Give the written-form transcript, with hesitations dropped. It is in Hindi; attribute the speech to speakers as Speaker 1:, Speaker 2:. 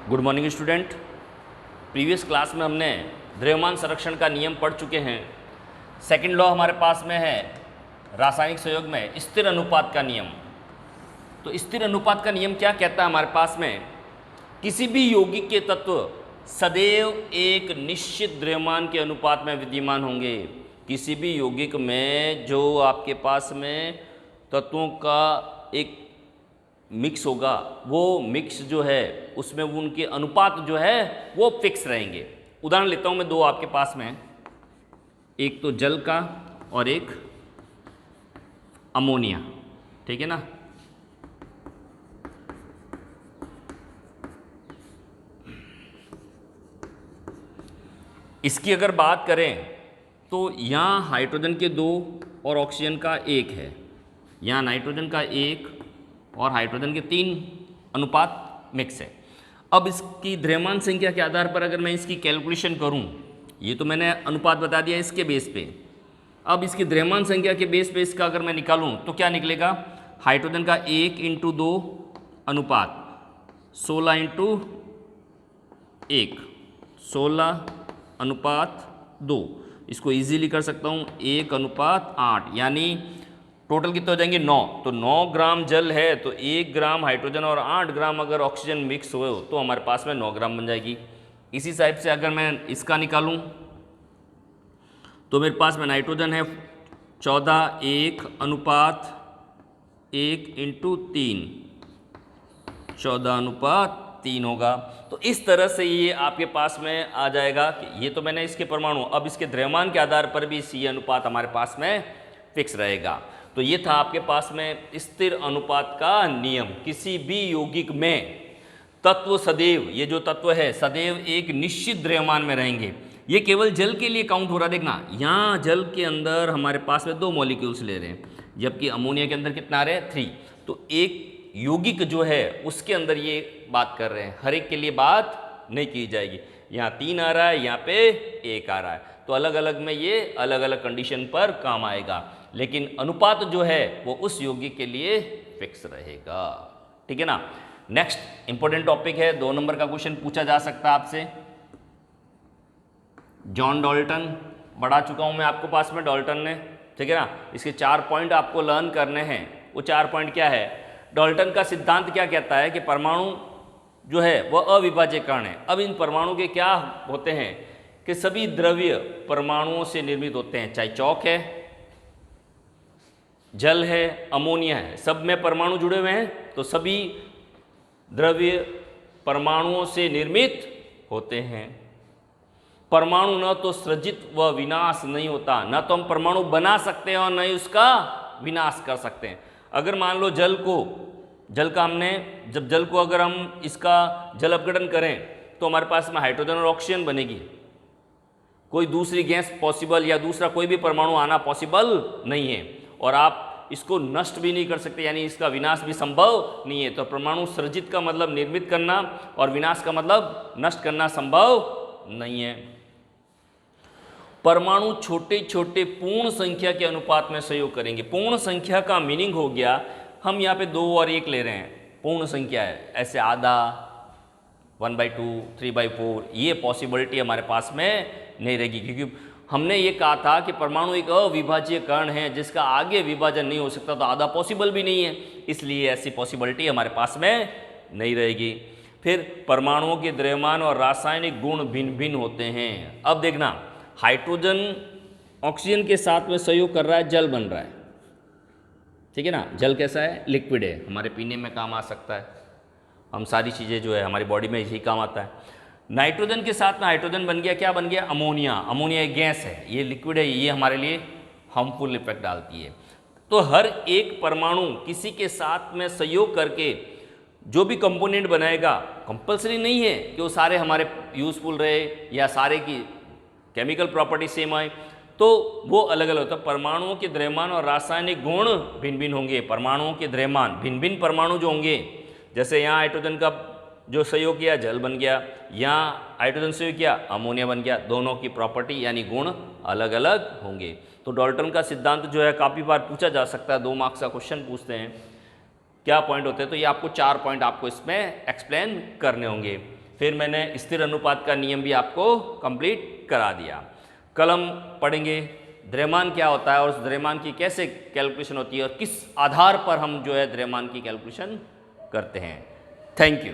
Speaker 1: Good morning student. Previous class में हमने द्रव्यमान संरक्षण का नियम पढ़ चुके हैं। सेकंड लॉ हमारे पास में है रासायनिक संयोग में स्थिर अनुपात का नियम। तो स्थिर अनुपात का नियम क्या कहता है हमारे पास में, किसी भी यौगिक के तत्व सदैव एक निश्चित द्रव्यमान के अनुपात में विद्यमान होंगे। किसी भी यौगिक में जो आपके पास में तत्वों का एक मिक्स होगा, वो मिक्स जो है उसमें वो उनके अनुपात जो है वो फिक्स रहेंगे। उदाहरण लेता हूँ मैं दो आपके पास में, एक तो जल का और एक अमोनिया, ठीक है ना। इसकी अगर बात करें तो यहाँ हाइड्रोजन के 2 और ऑक्सीजन का 1 है, यहाँ नाइट्रोजन का 1 और हाइड्रोजन के 3 अनुपात मिक्स है। अब इसकी द्रव्यमान संख्या के आधार पर अगर मैं इसकी कैलकुलेशन करूं, ये तो मैंने अनुपात बता दिया इसके बेस पे। अब इसकी द्रव्यमान संख्या के बेस पे इसका अगर मैं निकालूं तो क्या निकलेगा, हाइड्रोजन का 1 × 2 अनुपात 16 × 1 16 अनुपात 2। इसको इजीली कर सकता हूँ 1 अनुपात 8, यानी टोटल कितने हो जाएंगे 9। तो 9 ग्राम जल है तो 1 ग्राम हाइड्रोजन और 8 ग्राम अगर ऑक्सीजन मिक्स हो तो हमारे पास में 9 ग्राम बन जाएगी। इसी टाइप से अगर मैं इसका निकालूं तो मेरे पास में नाइट्रोजन है 14 1 अनुपात 1 × 3 14 अनुपात 3 होगा। तो इस तरह से ये आपके पास में आ जाएगा कि ये तो मैंने इसके परमाणु, अब इसके द्रव्यमान के आधार पर भी ये अनुपात हमारे पास में फिक्स रहेगा। तो ये था आपके पास में स्थिर अनुपात का नियम। किसी भी यौगिक में तत्व सदैव, ये जो तत्व है सदैव एक निश्चित द्रव्यमान में रहेंगे। ये केवल जल के लिए काउंट हो रहा है। देखना यहाँ जल के अंदर हमारे पास में 2 मॉलिक्यूल्स ले रहे हैं, जबकि अमोनिया के अंदर कितना आ रहा है 3। तो एक यौगिक जो है उसके अंदर ये बात कर रहे हैं, हर एक के लिए बात नहीं की जाएगी। यहाँ 3 आ रहा है, यहाँ पे 1 आ रहा है, तो अलग अलग में ये अलग अलग कंडीशन पर काम आएगा, लेकिन अनुपात जो है वो उस यौगिक के लिए फिक्स रहेगा, ठीक है ना। नेक्स्ट इंपॉर्टेंट टॉपिक है, 2 नंबर का क्वेश्चन पूछा जा सकता है आपसे। जॉन डाल्टन बढ़ा चुका हूं मैं आपको पास में, डाल्टन ने, ठीक है ना। इसके 4 पॉइंट आपको लर्न करने हैं। वो 4 पॉइंट क्या है, डाल्टन का सिद्धांत क्या कहता है कि परमाणु जो है वह अविभाज्य कण है। अब इन परमाणु के क्या होते हैं कि सभी द्रव्य परमाणुओं से निर्मित होते हैं, चाहे चौक है, जल है, अमोनिया है, सब में परमाणु जुड़े हुए हैं। तो सभी द्रव्य परमाणुओं से निर्मित होते हैं। परमाणु न तो सृजित व विनाश नहीं होता, न तो हम परमाणु बना सकते हैं और न ही उसका विनाश कर सकते हैं। अगर मान लो जल का हमने, जब जल को अगर हम इसका जल अपघटन करें तो हमारे पास में हाइड्रोजन और ऑक्सीजन बनेगी। कोई दूसरी गैस पॉसिबल या दूसरा कोई भी परमाणु आना पॉसिबल नहीं है, और आप इसको नष्ट भी नहीं कर सकते, यानी इसका विनाश भी संभव नहीं है। तो परमाणु सृजित का मतलब निर्मित करना और विनाश का मतलब नष्ट करना संभव नहीं है। परमाणु छोटे छोटे पूर्ण संख्या के अनुपात में सहयोग करेंगे। पूर्ण संख्या का मीनिंग हो गया, हम यहाँ पे 2 और 1 ले रहे हैं, पूर्ण संख्या है, ऐसे आधा, 1/2, 3/4, ये पॉसिबिलिटी हमारे पास में नहीं रहेगी, क्योंकि हमने ये कहा था कि परमाणु एक अविभाज्य कण है जिसका आगे विभाजन नहीं हो सकता, तो आधा पॉसिबल भी नहीं है, इसलिए ऐसी पॉसिबिलिटी हमारे पास में नहीं रहेगी। फिर परमाणुओं के द्रव्यमान और रासायनिक गुण भिन्न भिन्न होते हैं। अब देखना, हाइड्रोजन ऑक्सीजन के साथ में सहयोग कर रहा है, जल बन रहा है, ठीक है ना। जल कैसा है, लिक्विड है, हमारे पीने में काम आ सकता है, हम सारी चीज़ें जो है हमारी बॉडी में यही काम आता है। नाइट्रोजन के साथ में हाइड्रोजन बन गया, क्या बन गया, अमोनिया। अमोनिया एक गैस है, ये लिक्विड है, ये हमारे लिए हार्मफुल इफेक्ट डालती है। तो हर एक परमाणु किसी के साथ में सहयोग करके जो भी कंपोनेंट बनाएगा, कंपल्सरी नहीं है कि वो सारे हमारे यूजफुल रहे या सारे की केमिकल प्रॉपर्टी सेम आए, तो वो अलग अलग होता है। परमाणुओं के द्रव्यमान और रासायनिक गुण भिन्न भिन्न होंगे। परमाणुओं के द्रव्यमान, भिन्न भिन्न परमाणु जो होंगे, जैसे यहाँ हाइड्रोजन का जो सहयोग किया जल बन गया, यहाँ हाइड्रोजन सहयोग किया अमोनिया बन गया, दोनों की प्रॉपर्टी यानी गुण अलग अलग होंगे। तो डाल्टन का सिद्धांत जो है काफ़ी बार पूछा जा सकता है, 2 मार्क्स का क्वेश्चन पूछते हैं। क्या पॉइंट होते हैं, तो ये आपको 4 पॉइंट आपको इसमें एक्सप्लेन करने होंगे। फिर मैंने स्थिर अनुपात का नियम भी आपको कंप्लीट करा दिया। कल हम पढ़ेंगे द्रव्यमान क्या होता है और उस द्रव्यमान की कैसे कैलकुलेशन होती है और किस आधार पर हम जो है द्रव्यमान की कैलकुलेशन करते हैं। Thank you.